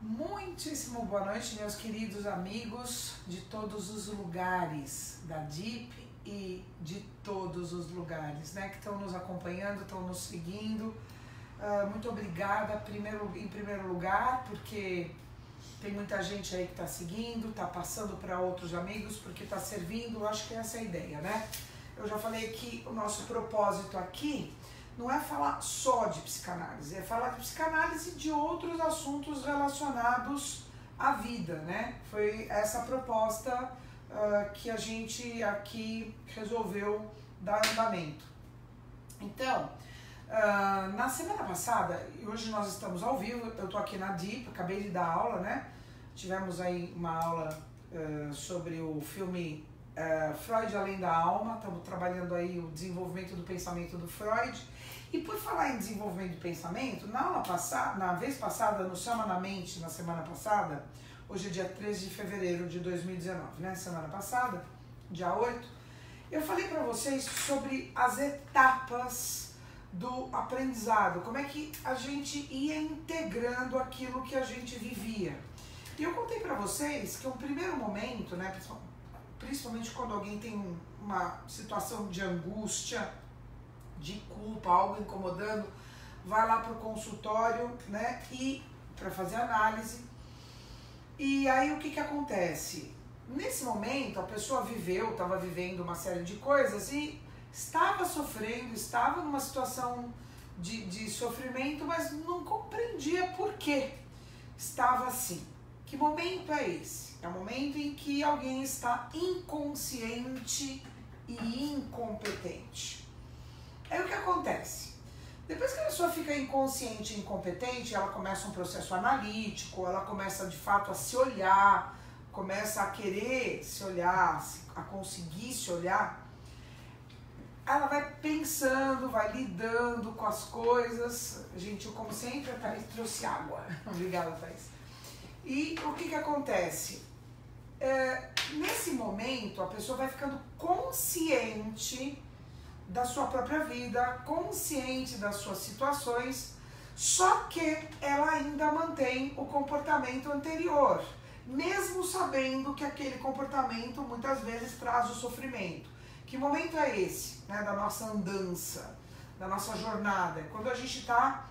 Muitíssimo boa noite, meus queridos amigos de todos os lugares da DIP e de todos os lugares, né, que estão nos acompanhando, estão nos seguindo. Muito obrigada, em primeiro lugar, porque tem muita gente aí que está seguindo, está passando para outros amigos, porque está servindo. Eu acho que essa é a ideia, né? Eu já falei que o nosso propósito aqui não é falar só de psicanálise, é falar de psicanálise e de outros assuntos relacionados à vida, né? Foi essa proposta que a gente aqui resolveu dar andamento. Então, na semana passada, e hoje nós estamos ao vivo, eu estou aqui na DIP, acabei de dar aula, né? Tivemos aí uma aula sobre o filme Freud Além da Alma, estamos trabalhando aí o desenvolvimento do pensamento do Freud. E por falar em desenvolvimento de pensamento, na vez passada, no Chama na Mente, na semana passada, hoje é dia 13 de fevereiro de 2019, né? Semana passada, dia 8, eu falei para vocês sobre as etapas do aprendizado, como é que a gente ia integrando aquilo que a gente vivia. E eu contei para vocês que um primeiro momento, né, principalmente quando alguém tem uma situação de angústia, de culpa, algo incomodando, vai lá para o consultório, né, e para fazer análise. E aí o que acontece? Nesse momento a pessoa estava vivendo uma série de coisas e estava sofrendo, estava numa situação de sofrimento, mas não compreendia por que estava assim. Que momento é esse? É o momento em que alguém está inconsciente e incompetente. Aí o que acontece? Depois que a pessoa fica inconsciente e incompetente, ela começa um processo analítico, ela começa de fato a se olhar, começa a querer se olhar, a conseguir se olhar, ela vai pensando, vai lidando com as coisas. Gente, eu, como sempre, a Thaís trouxe água. Obrigada, Thaís. E o que acontece? Nesse momento, a pessoa vai ficando consciente da sua própria vida, consciente das suas situações, só que ela ainda mantém o comportamento anterior, mesmo sabendo que aquele comportamento muitas vezes traz o sofrimento. Que momento é esse, né, da nossa andança, da nossa jornada? É quando a gente está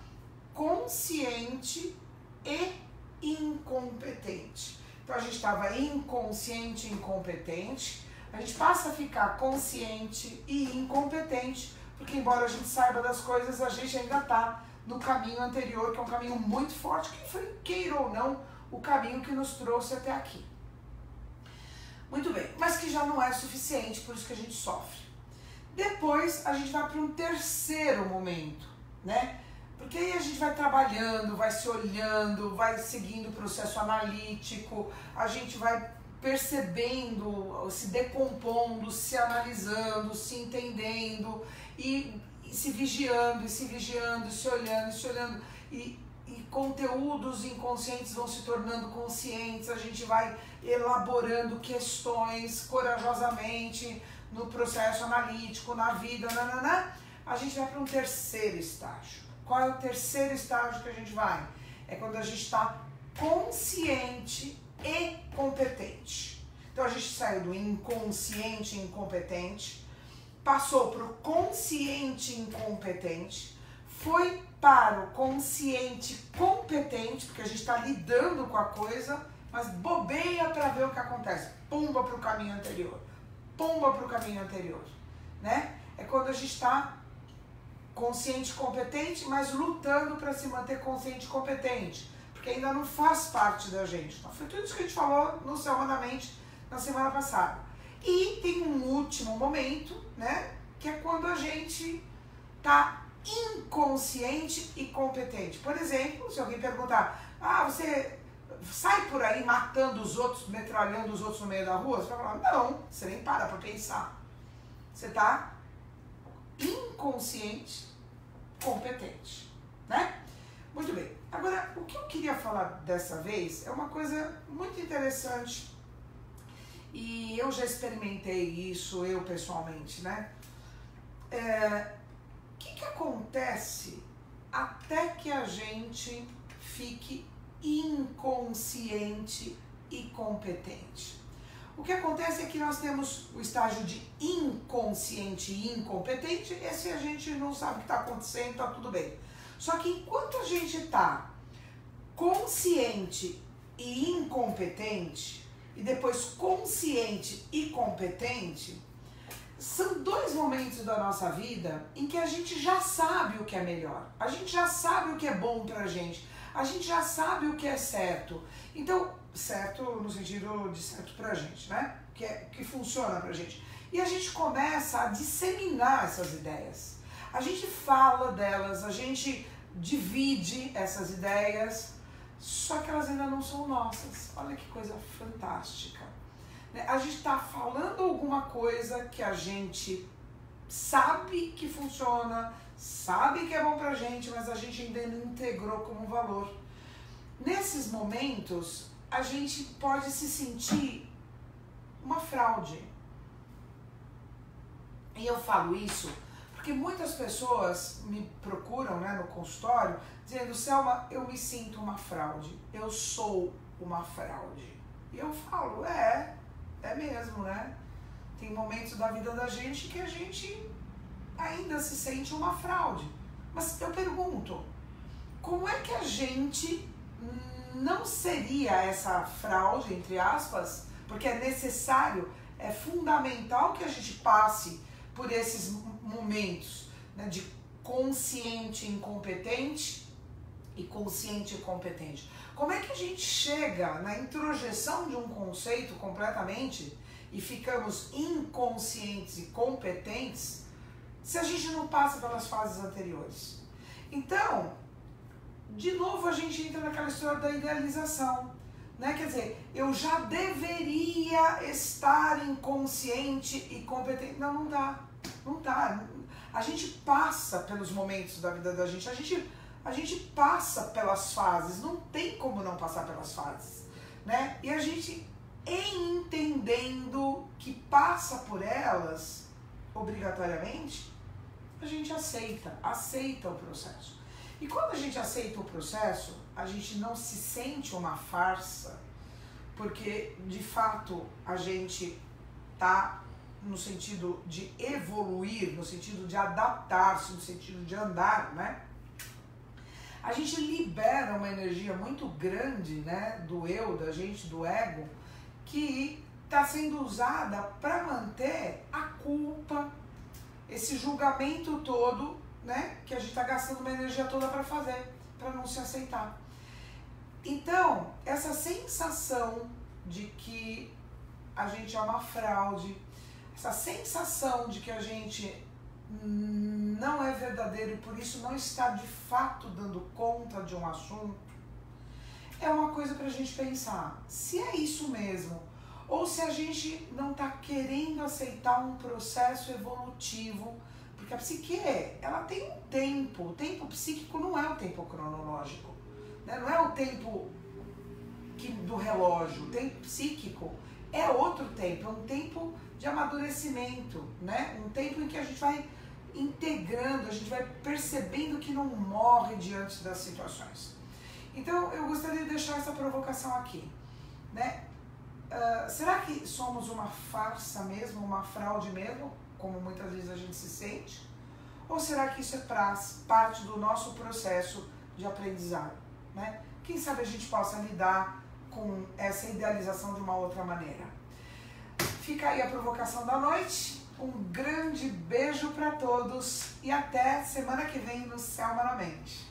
consciente e incompetente. Então a gente estava inconsciente e incompetente, a gente passa a ficar consciente e incompetente, porque embora a gente saiba das coisas, a gente ainda está no caminho anterior, que é um caminho muito forte, que foi, queira ou não, o caminho que nos trouxe até aqui. Muito bem, mas que já não é suficiente, por isso que a gente sofre. Depois a gente vai para um terceiro momento, né? Porque aí a gente vai trabalhando, vai se olhando, vai seguindo o processo analítico, a gente vai percebendo, se decompondo, se analisando, se entendendo e se vigiando, se olhando, e conteúdos inconscientes vão se tornando conscientes, a gente vai elaborando questões corajosamente no processo analítico, na vida, a gente vai para um terceiro estágio. Qual é o terceiro estágio que a gente vai? É quando a gente está consciente e competente. Então a gente saiu do inconsciente e incompetente, passou para o consciente e incompetente, foi para o consciente competente, porque a gente está lidando com a coisa, mas bobeia para ver o que acontece. Pumba para o caminho anterior. Pumba para o caminho anterior. Né? É quando a gente está consciente e competente, mas lutando para se manter consciente e competente, porque ainda não faz parte da gente. Então, foi tudo isso que a gente falou no Chama na Mente na semana passada. E tem um último momento, né, que é quando a gente está inconsciente e competente. Por exemplo, se alguém perguntar, você sai por aí matando os outros, metralhando os outros no meio da rua? Você vai falar, não, você nem para pensar. Você está inconsciente, competente, né? Muito bem. Agora, o que eu queria falar dessa vez é uma coisa muito interessante e eu já experimentei isso, eu pessoalmente, né? O que acontece até que a gente fique inconsciente e competente. O que acontece é que nós temos o estágio de inconsciente e incompetente, esse a gente não sabe o que está acontecendo, está tudo bem. Só que enquanto a gente está consciente e incompetente, e depois consciente e competente, são dois momentos da nossa vida em que a gente já sabe o que é melhor, a gente já sabe o que é bom pra gente, a gente já sabe o que é certo. Então, certo no sentido de certo pra gente, né? Que funciona pra gente. E a gente começa a disseminar essas ideias. A gente fala delas, a gente divide essas ideias, só que elas ainda não são nossas. Olha que coisa fantástica. A gente está falando alguma coisa que a gente sabe que funciona, sabe que é bom pra gente, mas a gente ainda não integrou como valor. Nesses momentos, a gente pode se sentir uma fraude. E eu falo isso porque muitas pessoas me procuram, né, no consultório, dizendo: Selma, eu me sinto uma fraude, eu sou uma fraude. E eu falo, é mesmo, né? Tem momentos da vida da gente que a gente ainda se sente uma fraude. Mas eu pergunto, como é que a gente não seria essa fraude, entre aspas, porque é necessário, é fundamental que a gente passe por esses momentos, né, de consciente incompetente e consciente competente. Como é que a gente chega na introjeção de um conceito completamente e ficamos inconscientes e competentes se a gente não passa pelas fases anteriores? Então, de novo a gente entra naquela história da idealização, né? Quer dizer, eu já deveria estar inconsciente e competente. Não, não dá. Não dá. A gente passa pelos momentos da vida da gente, a gente passa pelas fases, não tem como não passar pelas fases, né? E a gente, entendendo que passa por elas, obrigatoriamente, a gente aceita o processo. E quando a gente aceita o processo, a gente não se sente uma farsa, porque de fato a gente tá no sentido de evoluir, no sentido de adaptar-se, no sentido de andar, né? A gente libera uma energia muito grande, né, do eu, da gente, do ego, que está sendo usada para manter a culpa, esse julgamento todo, né, que a gente está gastando uma energia toda para fazer, para não se aceitar. Então, essa sensação de que a gente é uma fraude, essa sensação de que a gente não é verdadeiro e por isso não está de fato dando conta de um assunto, é uma coisa para a gente pensar se é isso mesmo, ou se a gente não está querendo aceitar um processo evolutivo, porque a psique, ela tem um tempo, o tempo psíquico não é o tempo cronológico, né? Não é o tempo do relógio, o tempo psíquico é outro tempo, é um tempo de amadurecimento, né? Um tempo em que a gente vai integrando, a gente vai percebendo que não morre diante das situações. Então, eu gostaria de deixar essa provocação aqui, né? Será que somos uma farsa mesmo, uma fraude mesmo, como muitas vezes a gente se sente? Ou será que isso é parte do nosso processo de aprendizado, né? Quem sabe a gente possa lidar com essa idealização de uma outra maneira. Fica aí a provocação da noite. Um grande beijo para todos e até semana que vem no Selma na Mente.